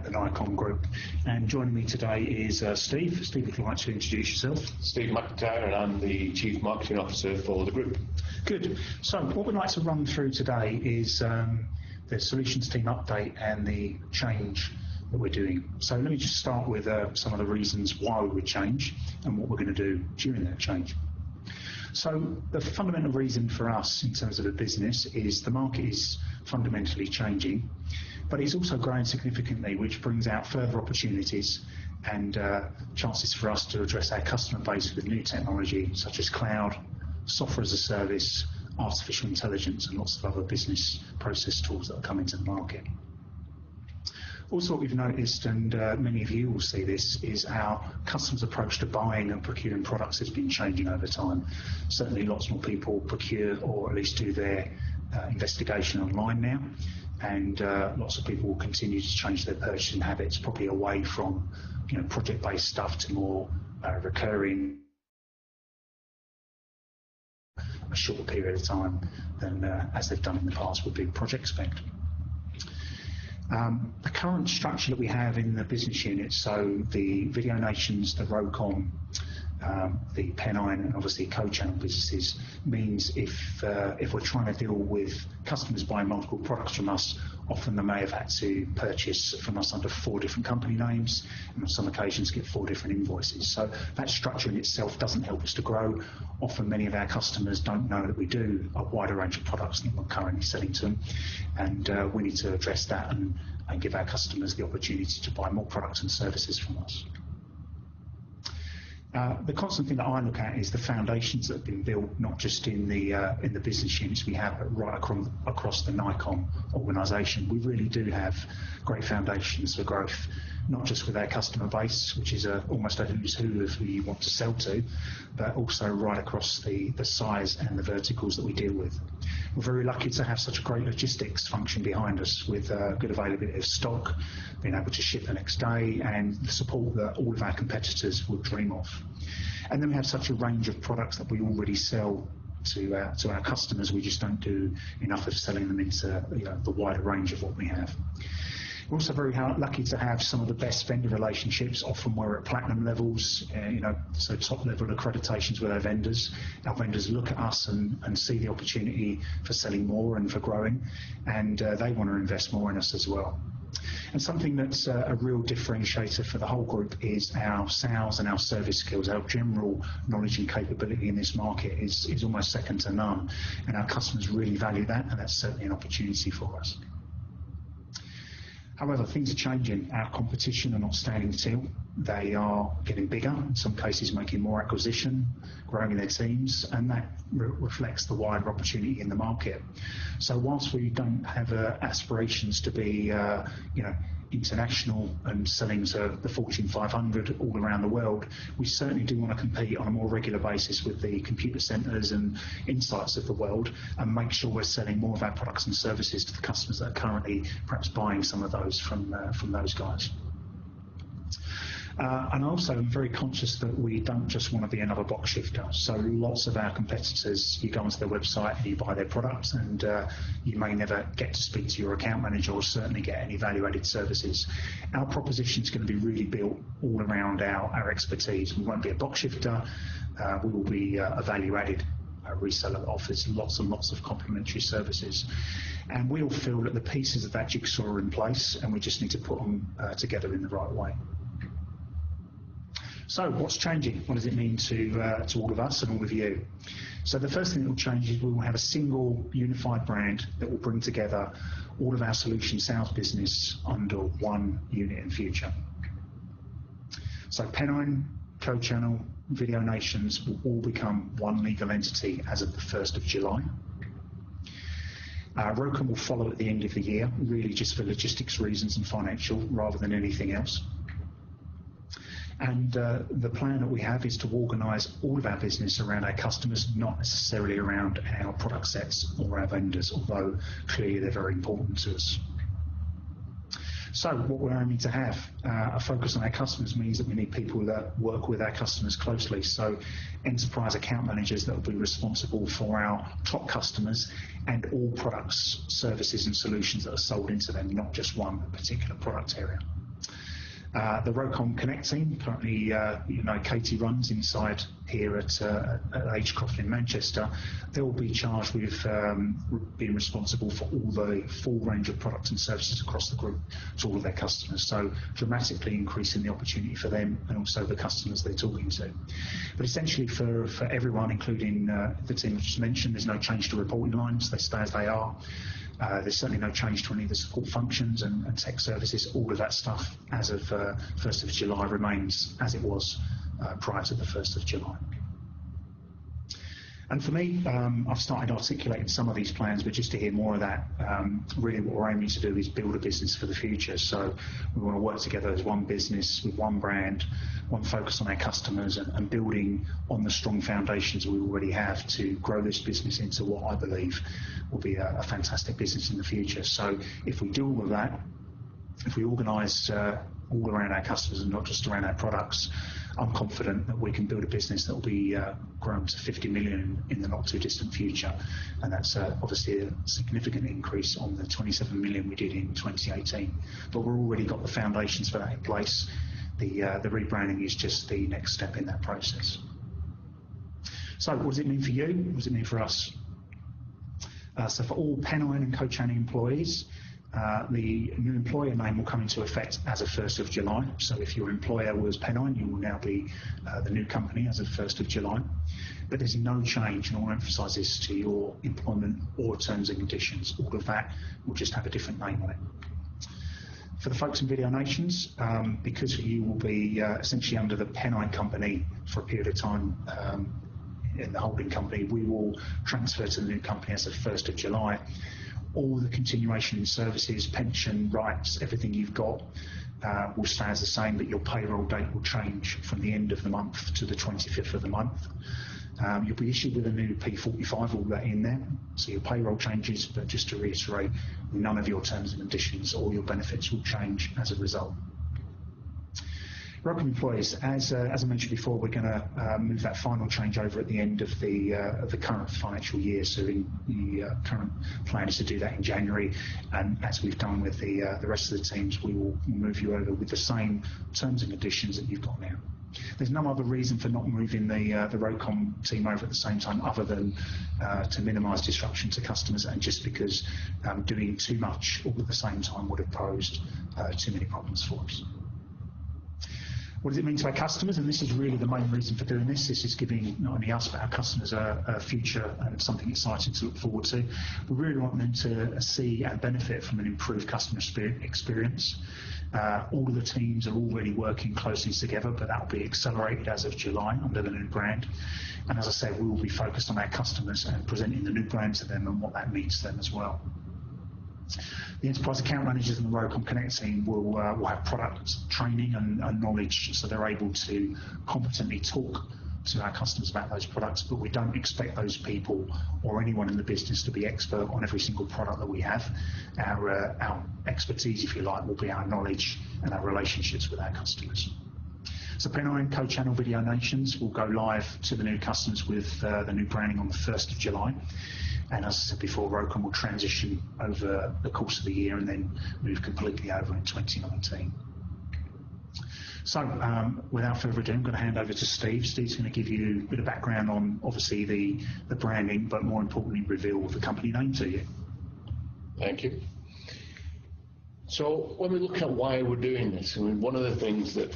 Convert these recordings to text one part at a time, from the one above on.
the Nikon Group. And joining me today is Steve. Steve, would you like to introduce yourself? Steve McIntyre, and I'm the Chief Marketing Officer for the group. Good. So what we'd like to run through today is the solutions team update and the change that we're doing. So let me just start with some of the reasons why we would change and what we're going to do during that change. So the fundamental reason for us in terms of the business is the market is fundamentally changing, but it's also growing significantly, which brings out further opportunities and chances for us to address our customer base with new technology such as cloud, software as a service, artificial intelligence, and lots of other business process tools that are coming to the market. Also, what we've noticed, and many of you will see this, is our customers' approach to buying and procuring products has been changing over time. Certainly lots more people procure or at least do their investigation online now, and lots of people will continue to change their purchasing habits, probably away from project-based stuff to more recurring, a shorter period of time than as they've done in the past with big project spend. The current structure that we have in the business units, so the Video Nations, the Rocom, the Pennine, and obviously co-channel businesses, means if we're trying to deal with customers buying multiple products from us, often they may have had to purchase from us under 4 different company names, and on some occasions get 4 different invoices. So that structure in itself doesn't help us to grow. Often many of our customers don't know that we do a wider range of products than we're currently selling to them, and we need to address that and give our customers the opportunity to buy more products and services from us. The constant thing that I look at is the foundations that have been built, not just in the business units we have, but right across the Nikon organisation. We really do have great foundations for growth, not just with our customer base, which is almost a who's who of who you want to sell to, but also right across the size and the verticals that we deal with. We're very lucky to have such a great logistics function behind us with good availability of stock, being able to ship the next day, and the support that all of our competitors would dream of. And then we have such a range of products that we already sell to our customers. We just don't do enough of selling them into the wider range of what we have. We're also very lucky to have some of the best vendor relationships. Often we're at platinum levels, so top level accreditations with our vendors. Our vendors look at us and see the opportunity for selling more and for growing, and they want to invest more in us as well. And something that's a real differentiator for the whole group is our sales and our service skills. Our general knowledge and capability in this market is almost second to none, and our customers really value that, and that's certainly an opportunity for us. However, things are changing. Our competition are not standing still. They are getting bigger, in some cases making more acquisition, growing their teams, and that reflects the wider opportunity in the market. So whilst we don't have aspirations to be international and selling to the Fortune 500 all around the world, we certainly do want to compete on a more regular basis with the computer centres and insights of the world, and make sure we're selling more of our products and services to the customers that are currently perhaps buying some of those from those guys. And also I'm very conscious that we don't just want to be another box shifter. So lots of our competitors, you go onto their website and you buy their products, and you may never get to speak to your account manager or certainly get any value-added services. Our proposition is going to be really built all around our expertise. We won't be a box shifter. We will be a value-added reseller that offers lots and lots of complementary services. And we all feel that the pieces of that jigsaw are in place, and we just need to put them together in the right way. So what's changing? What does it mean to all of us and all of you? So the first thing that will change is we will have a single unified brand that will bring together all of our solution sales business under one unit in future. So Pennine, co-channel, Video Nations will all become one legal entity as of the 1st of July. Rocom will follow at the end of the year, really just for logistics reasons and financial rather than anything else. And the plan that we have is to organise all of our business around our customers, not necessarily around our product sets or our vendors, although clearly they're very important to us. So what we're aiming to have, a focus on our customers means that we need people that work with our customers closely. So enterprise account managers that will be responsible for our top customers and all products, services and solutions that are sold into them, not just one particular product area. The Rocom Connect team, currently, Katie runs inside here at Agecroft in Manchester. They'll be charged with being responsible for all the full range of products and services across the group to all of their customers. So dramatically increasing the opportunity for them and also the customers they're talking to. But essentially for everyone, including the team I just mentioned, there's no change to reporting lines. They stay as they are. There's certainly no change to any of the support functions and tech services. All of that stuff as of 1st of July remains as it was prior to the 1st of July. And for me, I've started articulating some of these plans, but just to hear more of that, really what we're aiming to do is build a business for the future. So we want to work together as one business with one brand, one focus on our customers, and building on the strong foundations we already have to grow this business into what I believe will be a fantastic business in the future. So if we do all of that, if we organise all around our customers and not just around our products, I'm confident that we can build a business that will be grown to 50 million in the not too distant future, and that's obviously a significant increase on the 27 million we did in 2018. But we've already got the foundations for that in place. The rebranding is just the next step in that process. So what does it mean for you? What does it mean for us? So for all Pennine and Co-Channing employees, the new employer name will come into effect as of 1st of July. So if your employer was Pennine, you will now be the new company as of 1st of July. But there's no change, and I want to emphasise this, to your employment or terms and conditions. All of that will just have a different name on it. For the folks in Video Nations, because you will be essentially under the Pennine company for a period of time in the holding company, we will transfer to the new company as of 1st of July. All the continuation in services, pension, rights, everything you've got will stay as the same, but your payroll date will change from the end of the month to the 25th of the month. You'll be issued with a new P45, all that in there, so your payroll changes, but just to reiterate, none of your terms and conditions or your benefits will change as a result. Rocom employees, as I mentioned before, we're going to move that final change over at the end of the current financial year. So the current plan is to do that in January, and as we've done with the rest of the teams, we will move you over with the same terms and conditions that you've got now. There's no other reason for not moving the Rocom team over at the same time other than to minimise disruption to customers, and just because doing too much all at the same time would have posed too many problems for us. What does it mean to our customers? And this is really the main reason for doing this. This is giving not only us but our customers a future and something exciting to look forward to. We really want them to see and benefit from an improved customer experience. All of the teams are already working closely together, but that will be accelerated as of July under the new brand. And as I said, we will be focused on our customers and presenting the new brand to them and what that means to them as well. The enterprise account managers and the Rocom Connect team will have product training and knowledge, so they're able to competently talk to our customers about those products, but we don't expect those people or anyone in the business to be expert on every single product that we have. Our expertise, if you like, will be our knowledge and our relationships with our customers. So Pennine Co-Channel Video Nations will go live to the new customers with the new branding on the 1st of July. And as I said before, Rocom will transition over the course of the year and then move completely over in 2019. So without further ado, I'm going to hand over to Steve. Steve's going to give you a bit of background on, obviously, the branding, but more importantly, reveal the company name to you. Thank you. So when we look at why we're doing this, I mean, one of the things that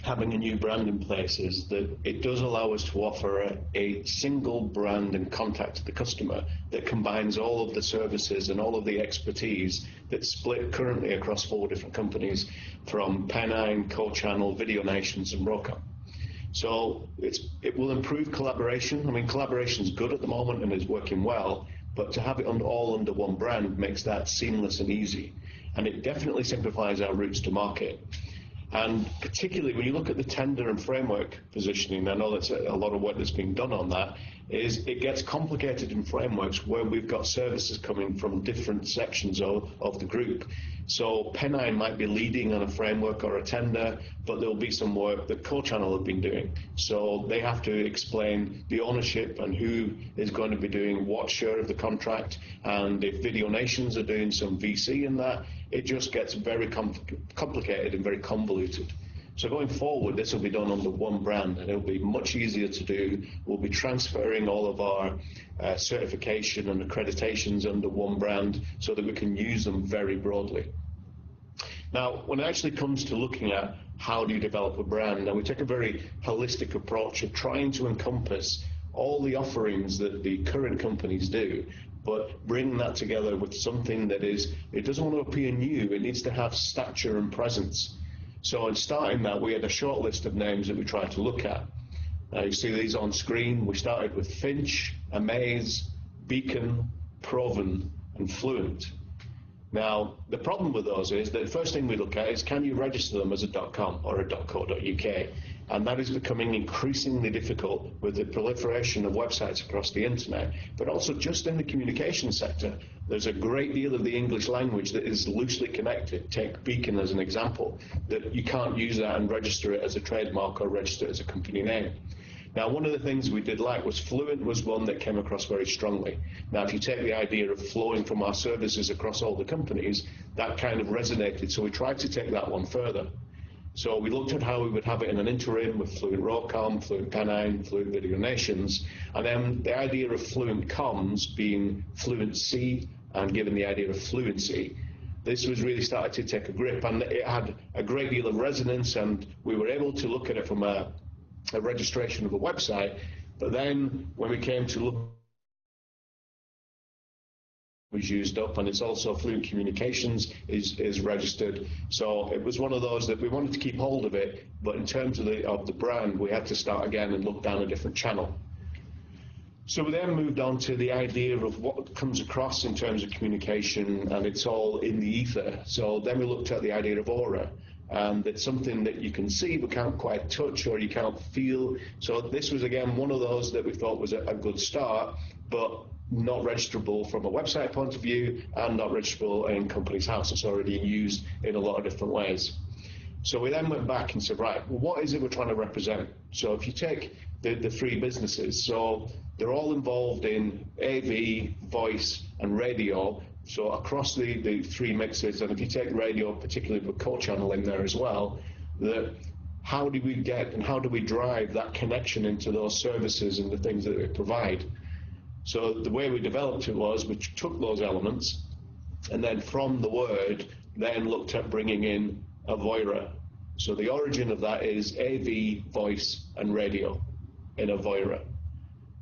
having a new brand in place is that it does allow us to offer a single brand and contact to the customer that combines all of the services and all of the expertise that's split currently across 4 different companies from Pennine, Co-Channel, Video Nations and Rocom. So it will improve collaboration. I mean, collaboration is good at the moment and is working well, but to have it all under one brand makes that seamless and easy. And it definitely simplifies our routes to market. And particularly when you look at the tender and framework positioning, I know that's a lot of work that's being done on that, is it gets complicated in frameworks where we've got services coming from different sections of the group. So Pennine might be leading on a framework or a tender, but there'll be some work that CoChannel have been doing. So they have to explain the ownership and who is going to be doing what share of the contract, and if Video Nations are doing some VC in that, it just gets very complicated and very convoluted. So going forward, this will be done under one brand, and it'll be much easier to do. We'll be transferring all of our certification and accreditations under one brand so that we can use them very broadly. Now, when it actually comes to looking at how do you develop a brand, and we take a very holistic approach of trying to encompass all the offerings that the current companies do, but bring that together with something that is, it doesn't want to appear new, it needs to have stature and presence. So in starting that, we had a short list of names that we tried to look at. You see these on screen. We started with Finch, Amaze, Beacon, Proven, and Fluent. Now, the problem with those is that the first thing we look at is, can you register them as a .com or a .co.uk? And that is becoming increasingly difficult with the proliferation of websites across the internet, but also just in the communication sector. There's a great deal of the English language that is loosely connected. Take Beacon as an example, that you can't use that and register it as a trademark or register it as a company name. Now, one of the things we did like was Fluent was one that came across very strongly. Now, if you take the idea of flowing from our services across all the companies, that kind of resonated, so we tried to take that one further. So we looked at how we would have it in an interim with Fluent Rocom, Fluent Pennine, Fluent Video Nations, and then the idea of Fluent Comms being Fluency and given the idea of fluency. This was really started to take a grip, and it had a great deal of resonance, and we were able to look at it from a registration of a website, but then when we came to look, was used up, and it's also Fluent Communications is registered. So it was one of those that we wanted to keep hold of it, but in terms of the brand, we had to start again and look down a different channel. So we then moved on to the idea of what comes across in terms of communication, and it's all in the ether. So then we looked at the idea of Aura, and it's something that you can see but can't quite touch or you can't feel. So this was again one of those that we thought was a good start, but not registrable from a website point of view and not registrable in Companies House. It's already used in a lot of different ways. So we then went back and said, right, well, what is it we're trying to represent? So if you take the three businesses, so they're all involved in AV, voice, and radio. So across the three mixes, and if you take radio, particularly with CoChannel in there as well, that how do we get and how do we drive that connection into those services and the things that we provide? So the way we developed it was we took those elements and then from the word then looked at bringing in Avoira. So the origin of that is AV, voice, and radio in Avoira.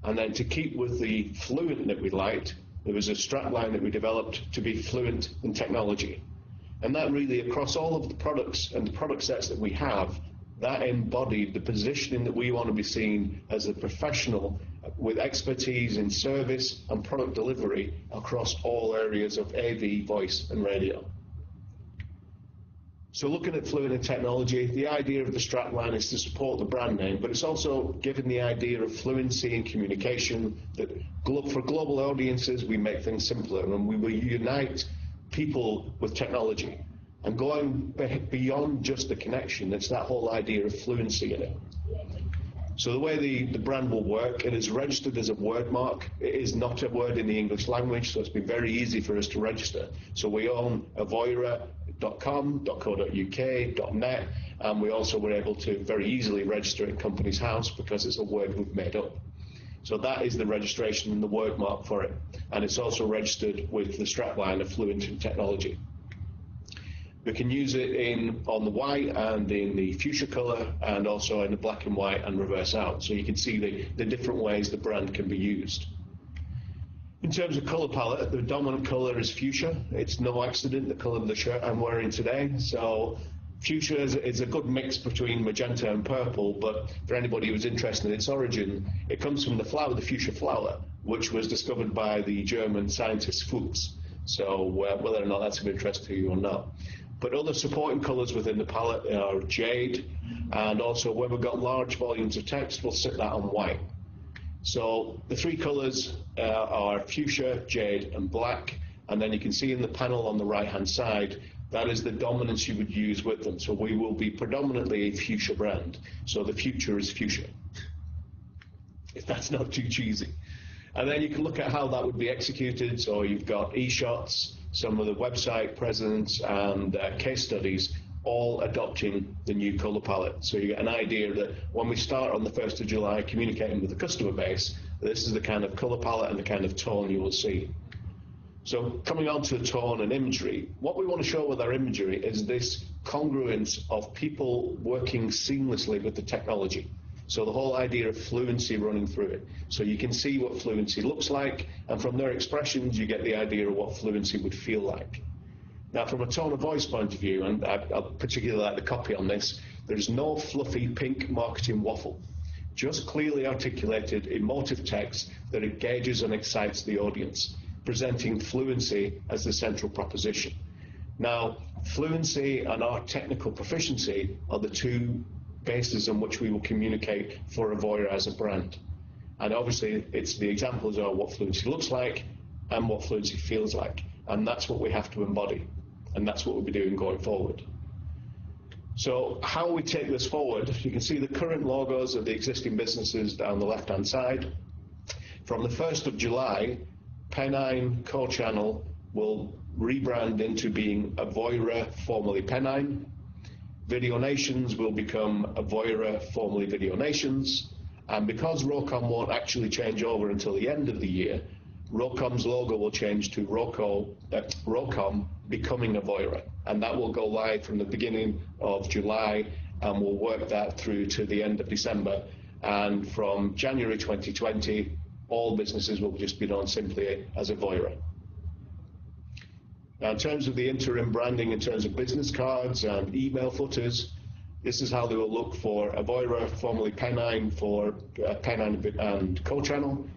And then to keep with the fluent that we liked, there was a strapline that we developed to be fluent in technology. And that really, across all of the products and the product sets that we have, that embodied the positioning that we want to be seen as a professional with expertise in service and product delivery across all areas of AV, voice, and radio. So looking at fluent in technology, the idea of the strapline is to support the brand name, but it's also given the idea of fluency in communication, that for global audiences, we make things simpler and we will unite people with technology. And going beyond just the connection, it's that whole idea of fluency in it. So the way the brand will work, it is registered as a word mark. It is not a word in the English language, so it's been very easy for us to register. So we own Avoira.com, .co.uk, .net, and we also were able to very easily register in Companies House because it's a word we've made up. So that is the registration and the word mark for it. And it's also registered with the strapline of Fluent in Technology. We can use it on the white and in the fuchsia color and also in the black and white and reverse out. So you can see the different ways the brand can be used. In terms of color palette, the dominant color is fuchsia. It's no accident the color of the shirt I'm wearing today. So fuchsia is a good mix between magenta and purple, but for anybody who's interested in its origin, it comes from the flower, the fuchsia flower, which was discovered by the German scientist Fuchs. So whether or not that's of interest to you or not. But other supporting colours within the palette are jade, and also when we've got large volumes of text, we'll set that on white. So the three colours are fuchsia, jade and black, and then you can see in the panel on the right hand side that is the dominance you would use with them. So we will be predominantly a fuchsia brand, so the future is fuchsia, if that's not too cheesy. And then you can look at how that would be executed. So you've got e-shots, some of the website presence and case studies all adopting the new colour palette. So you get an idea that when we start on the 1st of July communicating with the customer base, this is the kind of colour palette and the kind of tone you will see. So coming on to the tone and imagery, what we want to show with our imagery is this congruence of people working seamlessly with the technology. So the whole idea of fluency running through it. So you can see what fluency looks like, and from their expressions you get the idea of what fluency would feel like. Now, from a tone of voice point of view, and I particularly like the copy on this, there's no fluffy pink marketing waffle. Just clearly articulated emotive text that engages and excites the audience, presenting fluency as the central proposition. Now, fluency and our technical proficiency are the two bases on which we will communicate for Avoira as a brand. And obviously, it's the examples are what fluency looks like and what fluency feels like. And that's what we have to embody. And that's what we'll be doing going forward. So how we take this forward, you can see the current logos of the existing businesses down the left-hand side. From the 1st of July, Pennine Co-Channel will rebrand into being Avoira, formerly Pennine. Video Nations will become Avoira, formerly Video Nations. And because Rocom won't actually change over until the end of the year, Rocom's logo will change to Rocom becoming Avoira, and that will go live from the beginning of July, and we'll work that through to the end of December. And from January 2020, all businesses will just be known simply as Avoira. Now, in terms of the interim branding, in terms of business cards and email footers, this is how they will look for Avoira, formerly Pennine, for Pennine and Co-Channel,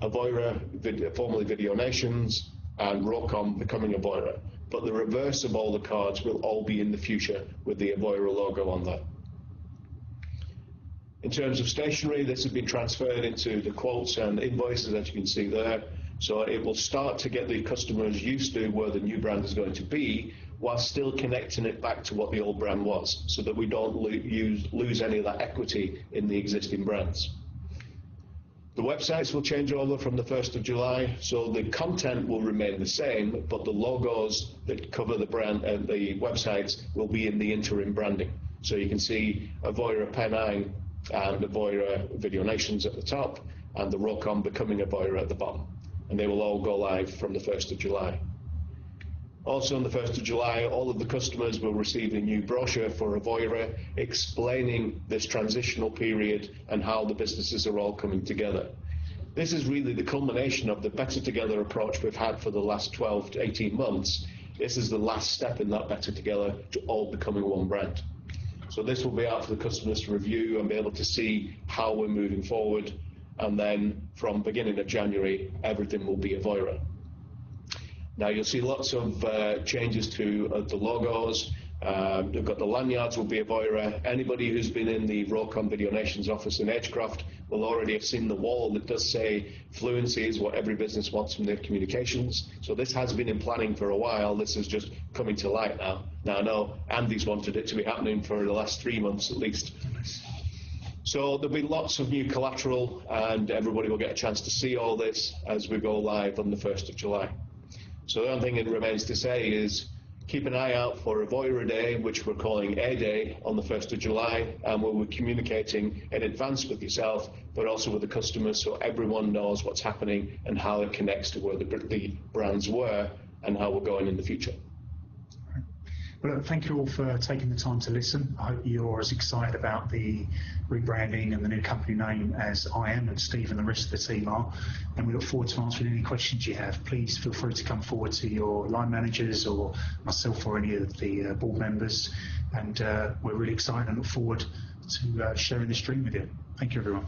Avoira, formerly Video Nations, and Rocom becoming Avoira. But the reverse of all the cards will all be in the future with the Avoira logo on there. In terms of stationery, this has been transferred into the quotes and invoices that you can see there. So it will start to get the customers used to where the new brand is going to be, while still connecting it back to what the old brand was, so that we don't lose any of that equity in the existing brands. The websites will change over from the 1st of July, so the content will remain the same, but the logos that cover the brand and the websites will be in the interim branding. So you can see Avoira Pennine and Avoira Video Nations at the top, and the Rocom becoming Avoira at the bottom. And they will all go live from the 1st of July. Also on the 1st of July, all of the customers will receive a new brochure for Avoira explaining this transitional period and how the businesses are all coming together. This is really the culmination of the better together approach we've had for the last 12 to 18 months. This is the last step in that better together to all becoming one brand. So this will be out for the customers to review and be able to see how we're moving forward. And then from beginning of January, everything will be Avoira. Now you'll see lots of changes to the logos. We've got the lanyards will be Avoira. Anybody who's been in the Rocom Video Nations office in Edgecroft will already have seen the wall that does say fluency is what every business wants from their communications. So this has been in planning for a while. This is just coming to light now. Now I know Andy's wanted it to be happening for the last 3 months at least. So there'll be lots of new collateral, and everybody will get a chance to see all this as we go live on the 1st of July. So the only thing that remains to say is keep an eye out for Avoira Day, which we're calling A Day on the 1st of July, and we'll be communicating in advance with yourself, but also with the customers, so everyone knows what's happening and how it connects to where the brands were and how we're going in the future. Well, thank you all for taking the time to listen. I hope you're as excited about the rebranding and the new company name as I am, and Steve and the rest of the team are. And we look forward to answering any questions you have. Please feel free to come forward to your line managers or myself or any of the board members. And we're really excited and look forward to sharing this dream with you. Thank you, everyone.